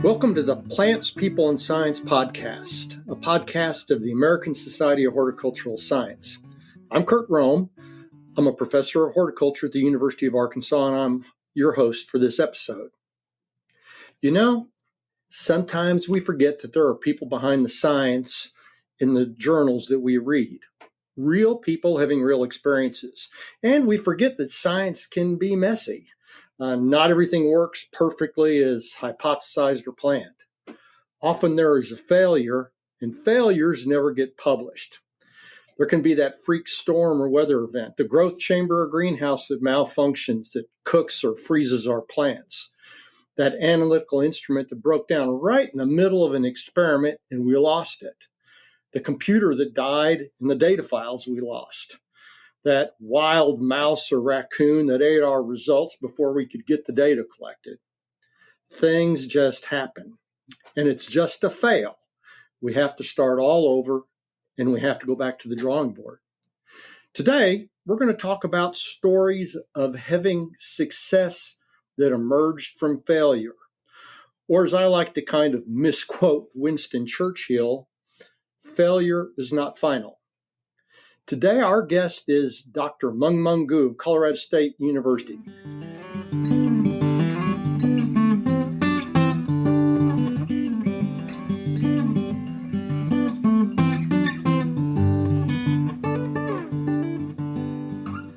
Welcome to the Plants, People, and Science podcast, a podcast of the American Society of Horticultural Science. I'm Kurt Rome. I'm a professor of horticulture at the University of Arkansas, and I'm your host for this episode. You know, sometimes we forget that there are people behind the science in the journals that we read. Real people having real experiences. And we forget that science can be messy. Not everything works perfectly as hypothesized or planned. Often there is a failure, and failures never get published. There can be that freak storm or weather event, the growth chamber or greenhouse that malfunctions, that cooks or freezes our plants, that analytical instrument that broke down right in the middle of an experiment and we lost it, the computer that died and the data files we lost, that wild mouse or raccoon that ate our results before we could get the data collected. Things just happen, and it's just a fail. We have to start all over, and we have to go back to the drawing board. Today, we're going to talk about stories of having success that emerged from failure, or as I like to kind of misquote Winston Churchill, failure is not final. Today, our guest is Dr. Mengmeng Gu of Colorado State University.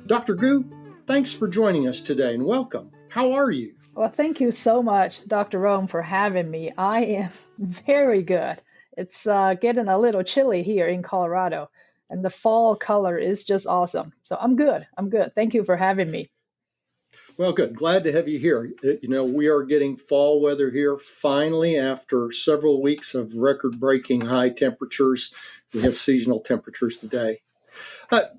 Dr. Gu, thanks for joining us today and welcome. How are you? Well, thank you so much, Dr. Rome, for having me. I am very good. It's getting a little chilly here in Colorado, and the fall color is just awesome. So I'm good. Thank you for having me. Well, good. Glad to have you here. We are getting fall weather here finally after several weeks of record-breaking high temperatures. We have seasonal temperatures today.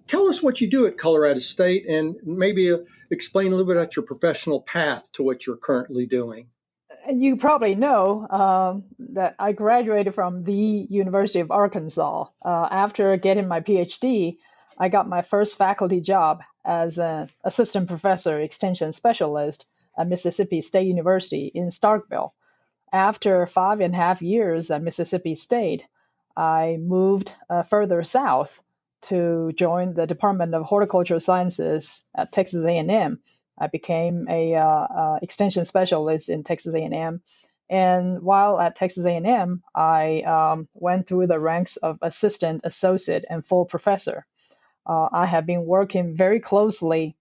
Tell us what you do at Colorado State and maybe explain a little bit about your professional path to what you're currently doing. You probably know that I graduated from the University of Arkansas. After getting my PhD, I got my first faculty job as an assistant professor, extension specialist at Mississippi State University in Starkville. After 5.5 years at Mississippi State, I moved further south to join the Department of Horticultural Sciences at Texas A&M. I became a extension specialist in Texas A&M. And while at Texas A&M, I went through the ranks of assistant, associate, and full professor. I have been working very closely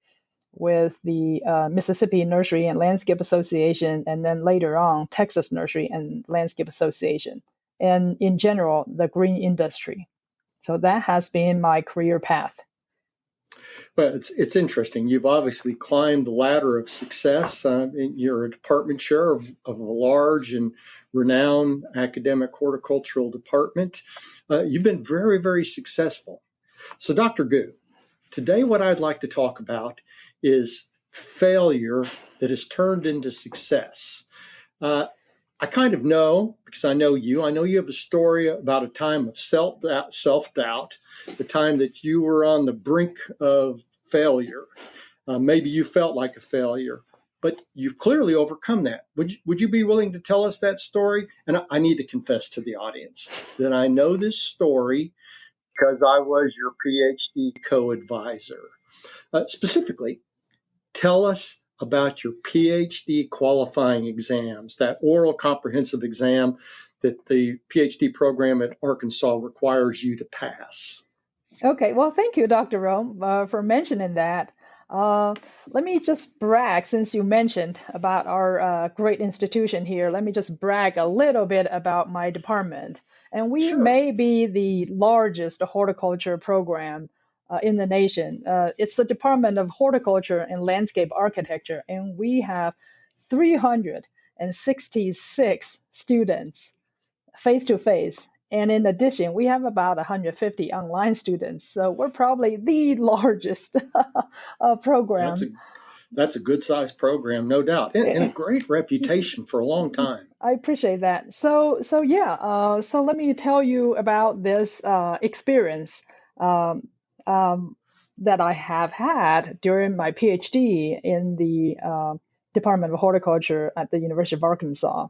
with the Mississippi Nursery and Landscape Association, and then later on, Texas Nursery and Landscape Association, and in general, the green industry. So that has been my career path. Well, it's interesting. You've obviously climbed the ladder of success. You're a department chair of a large and renowned academic horticultural department. You've been very, very successful. So, Dr. Gu, today what I'd like to talk about is failure that has turned into success. I kind of know, because I know you have a story about a time of self-doubt, the time that you were on the brink of failure. Maybe you felt like a failure, but you've clearly overcome that. Would you be willing to tell us that story? And I need to confess to the audience that I know this story because I was your PhD co-advisor. Specifically, tell us about your PhD qualifying exams, that oral comprehensive exam that the PhD program at Arkansas requires you to pass. Okay, well, thank you, Dr. Rome, for mentioning that. Let me just brag, since you mentioned about our great institution here, let me just brag a little bit about my department. And we Sure. may be the largest horticulture program in the nation. It's the Department of Horticulture and Landscape Architecture, and we have 366 students face-to-face. And in addition, we have about 150 online students. So we're probably the largest program. That's a good-sized program, no doubt, and a great reputation for a long time. I appreciate that. So let me tell you about this experience that I have had during my PhD in the Department of Horticulture at the University of Arkansas.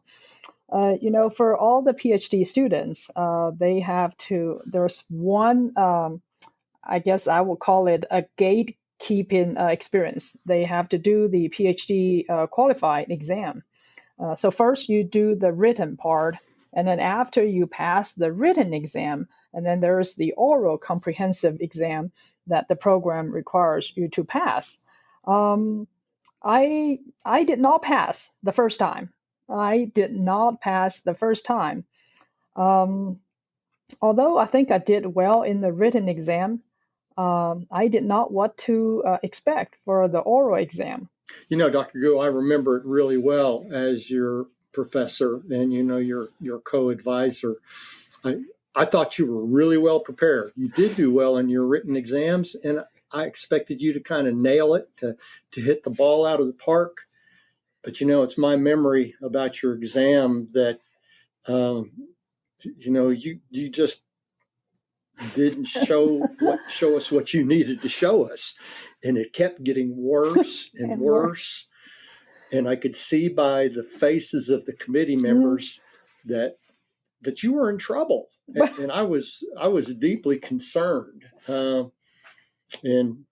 For all the PhD students, they have to, there's one, I guess I will call it a gatekeeping experience. They have to do the PhD qualified exam. So first you do the written part, and then after you pass the written exam, and then there's the oral comprehensive exam that the program requires you to pass. Um, I did not pass the first time. I did not pass the first time. Um, Although I think I did well in the written exam, I did not what to expect for the oral exam. Dr. Gu, I remember it really well as your professor and your co-advisor. I thought you were really well prepared. You did do well in your written exams, and I expected you to kind of nail it, to hit the ball out of the park. But it's my memory about your exam that you just didn't show us what you needed to show us, and it kept getting worse and worse. And I could see by the faces of the committee members that you were in trouble, and I was deeply concerned. And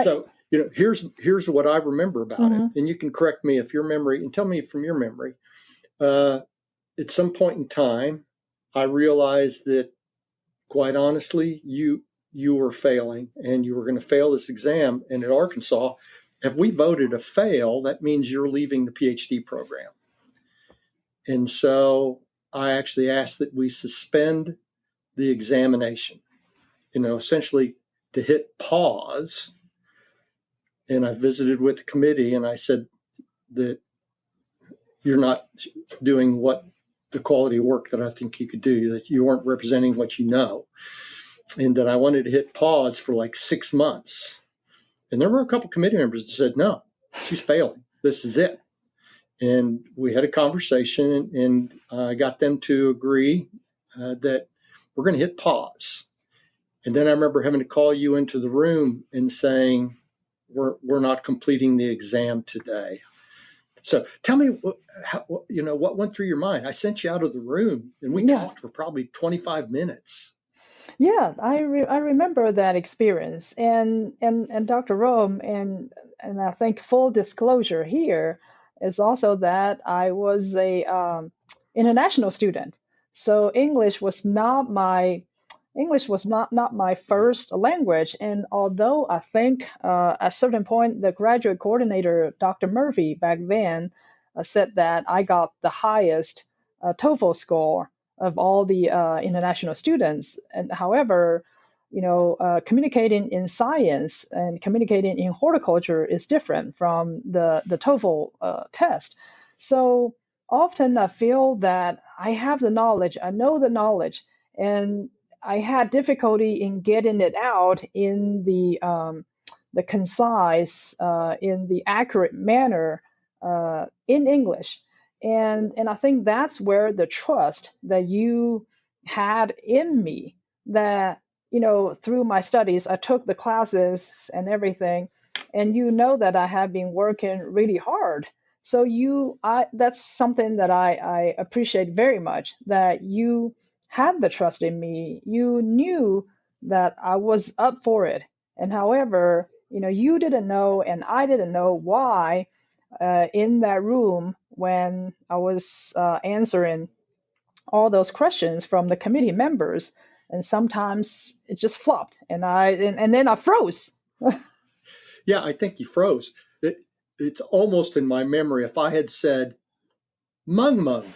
so here's what I remember about it, and you can correct me if your memory, and tell me from your memory. At some point in time, I realized that, quite honestly, you were failing, and you were going to fail this exam. And at Arkansas, if we voted a fail, that means you're leaving the PhD program. And so I actually asked that we suspend the examination, essentially to hit pause. And I visited with the committee, and I said that you're not doing what the quality of work that I think you could do, that you weren't representing what you know, and that I wanted to hit pause for like 6 months. And there were a couple committee members that said, no, she's failing. This is it. And we had a conversation, and I got them to agree that we're going to hit pause. And then I remember having to call you into the room and saying, we're not completing the exam today. So tell me, what went through your mind? I sent you out of the room, and we talked for probably 25 minutes. Yeah, I remember that experience, and Dr. Rome, and I think full disclosure here is also that I was a international student, so English was not my first language. And although I think at a certain point the graduate coordinator, Dr. Murphy, back then said that I got the highest TOEFL score of all the international students. And however, communicating in science and communicating in horticulture is different from the TOEFL test. So often I feel that I have the knowledge, I know the knowledge, and I had difficulty in getting it out in the concise, in the accurate manner in English. And I think that's where the trust that you had in me, that through my studies, I took the classes and everything, and that I have been working really hard. So that's something that I appreciate very much, that you had the trust in me. You knew that I was up for it. And however, you didn't know and I didn't know why in that room when I was answering all those questions from the committee members, and sometimes it just flopped, and then I froze. Yeah, I think you froze. It's almost in my memory. If I had said, Mengmeng,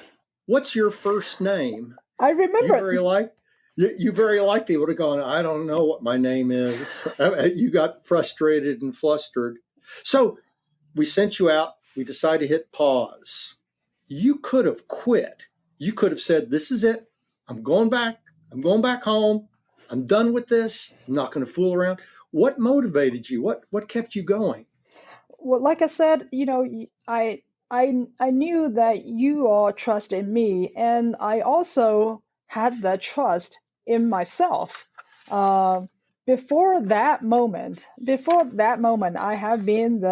what's your first name? I remember. You very likely would have gone, I don't know what my name is. You got frustrated and flustered. So we sent you out. We decided to hit pause. You could have quit. You could have said, this is it. I'm going back. I'm going back home. I'm done with this. I'm not going to fool around. What motivated you? What kept you going? Well, like I said, I knew that you all trusted me, and I also had that trust in myself. Uh, before that moment, I have been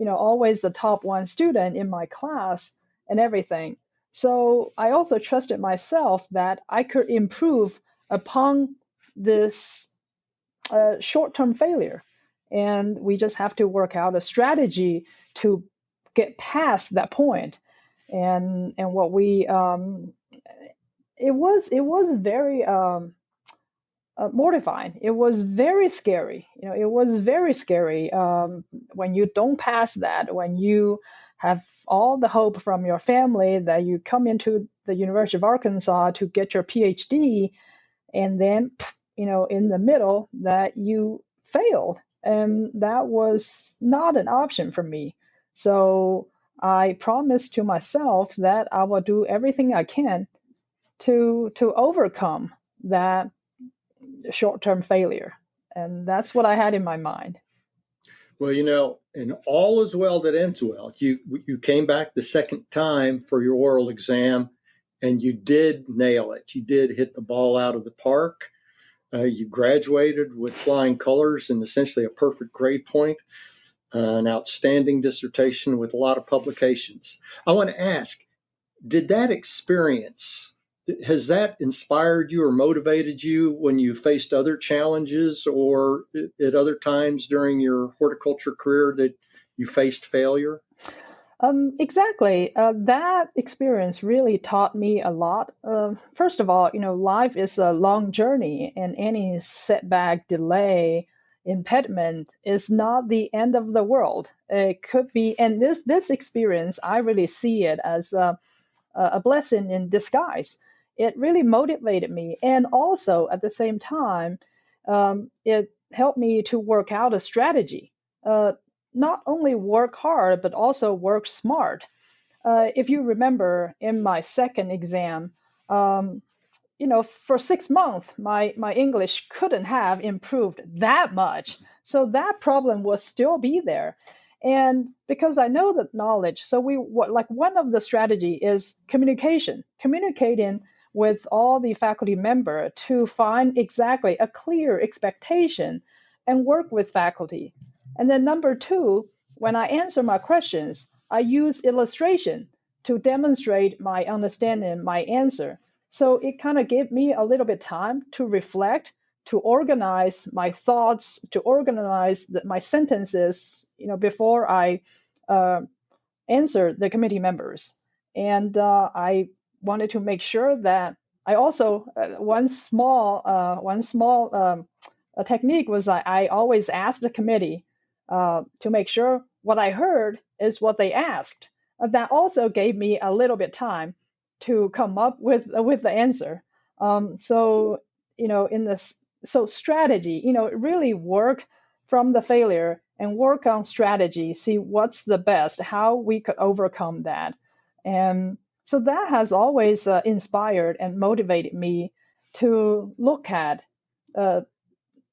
always the top one student in my class and everything. So I also trusted myself that I could improve upon this short-term failure. And we just have to work out a strategy to get past that point. And what we it was very mortifying. It was very scary. It was very scary when you don't pass that, when you have all the hope from your family that you come into the University of Arkansas to get your PhD, and then, in the middle, that you failed. And that was not an option for me. So I promised to myself that I will do everything I can to overcome that short-term failure. And that's what I had in my mind. Well, and all is well that ends well. You came back the second time for your oral exam, and you did nail it. You did hit the ball out of the park. You graduated with flying colors and essentially a perfect grade point, an outstanding dissertation with a lot of publications. I want to ask, did that experience, has that inspired you or motivated you when you faced other challenges or at other times during your horticulture career that you faced failure? Exactly. That experience really taught me a lot. First of all, life is a long journey, and any setback, delay, impediment is not the end of the world. It could be, and this experience, I really see it as a blessing in disguise. It really motivated me, and also at the same time, it helped me to work out a strategy. Not only work hard, but also work smart. If you remember in my second exam, um, for 6 months, my English couldn't have improved that much. So that problem will still be there. And because I know that knowledge, so like one of the strategy is communicating with all the faculty member to find exactly a clear expectation and work with faculty. And then number two, when I answer my questions, I use illustration to demonstrate my understanding, my answer. So it kind of gave me a little bit time to reflect, to organize my thoughts, to organize my sentences, before I uh, answer the committee members. And I wanted to make sure that I also one small technique was I always asked the committee to make sure what I heard is what they asked. That also gave me a little bit time to come up with the answer. So in this, so strategy, really work from the failure and work on strategy, see what's the best, how we could overcome that. And so that has always inspired and motivated me to look at uh,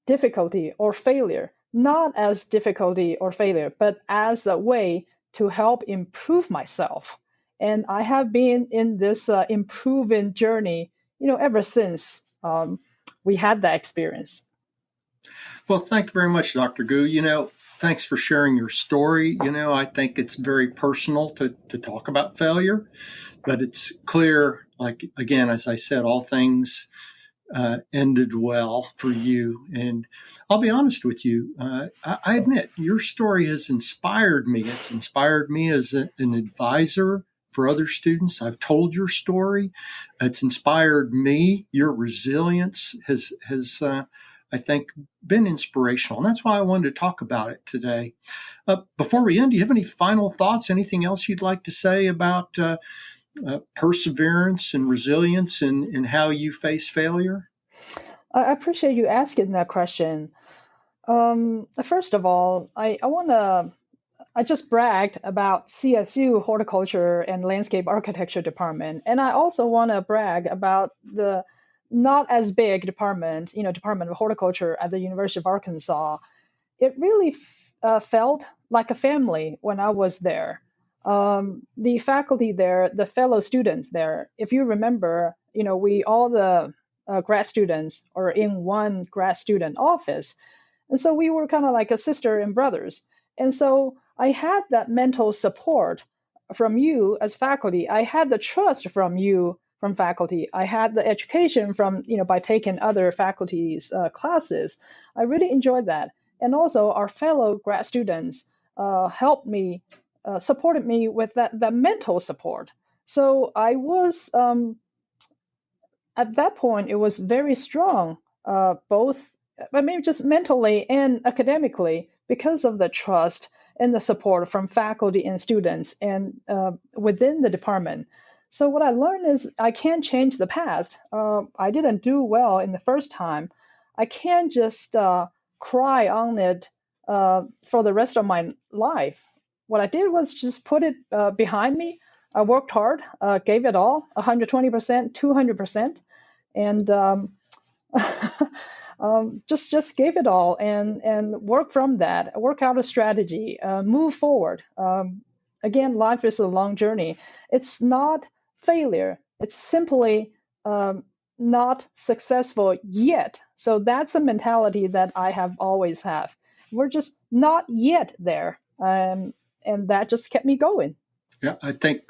difficulty or failure, not as difficulty or failure, but as a way to help improve myself. And I have been in this improving journey, ever since we had that experience. Well, thank you very much, Dr. Gu. Thanks for sharing your story. I think it's very personal to talk about failure, but it's clear, like, again, as I said, all things ended well for you. And I'll be honest with you, I admit your story has inspired me. It's inspired me as an advisor for other students. I've told your story. It's inspired me. Your resilience has I think, been inspirational. And that's why I wanted to talk about it today. Before we end, do you have any final thoughts? Anything else you'd like to say about perseverance and resilience and how you face failure? I appreciate you asking that question. First of all, I just bragged about CSU Horticulture and Landscape Architecture Department, and I also want to brag about the not as big department, Department of Horticulture at the University of Arkansas. It really felt like a family when I was there. The faculty there, the fellow students there, if you remember, we all the grad students are in one grad student office. And so we were kind of like a sister and brothers. And so I had that mental support from you as faculty. I had the trust from you from faculty. I had the education from, by taking other faculty's classes. I really enjoyed that. And also our fellow grad students helped me, supported me with that mental support. So I was, at that point, it was very strong, both, I mean, just mentally and academically, because of the trust and the support from faculty and students and within the department. So what I learned is I can't change the past. I didn't do well in the first time. I can't just cry on it for the rest of my life. What I did was just put it behind me. I worked hard, gave it all, 120%, 200%, and just gave it all and work from that, work out a strategy, move forward. Again, life is a long journey. It's not failure. It's simply not successful yet. So that's a mentality that I have always have. We're just not yet there, and that just kept me going. Yeah, I think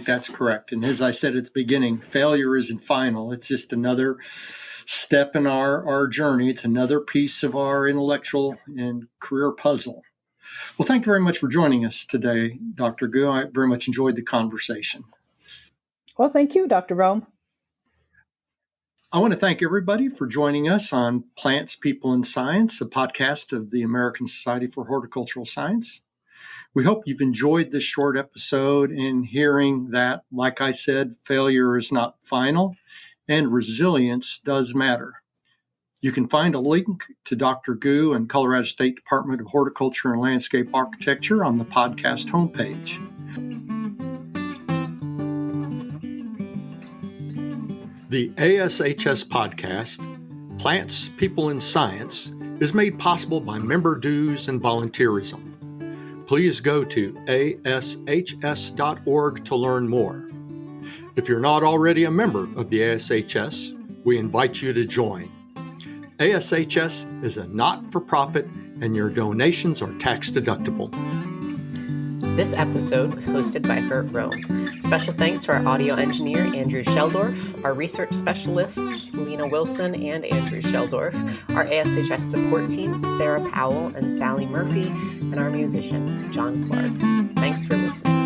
that's correct. And as I said at the beginning, failure isn't final. It's just another step in our journey. It's another piece of our intellectual and career puzzle. Well, thank you very much for joining us today, Dr. Gu. I very much enjoyed the conversation. Well, thank you, Dr. Rome. I want to thank everybody for joining us on Plants, People, and Science, a podcast of the American Society for Horticultural Science. We hope you've enjoyed this short episode in hearing that, like I said, failure is not final and resilience does matter. You can find a link to Dr. Gu and Colorado State Department of Horticulture and Landscape Architecture on the podcast homepage. The ASHS podcast, Plants, People, and Science, is made possible by member dues and volunteerism. Please go to ashs.org to learn more. If you're not already a member of the ASHS, we invite you to join. ASHS is a not-for-profit, and your donations are tax-deductible. This episode was hosted by Kurt Rome. Special thanks to our audio engineer, Andrew Sheldorf, our research specialists, Lena Wilson and Andrew Sheldorf, our ASHS support team, Sarah Powell and Sally Murphy, and our musician, John Clark. Thanks for listening.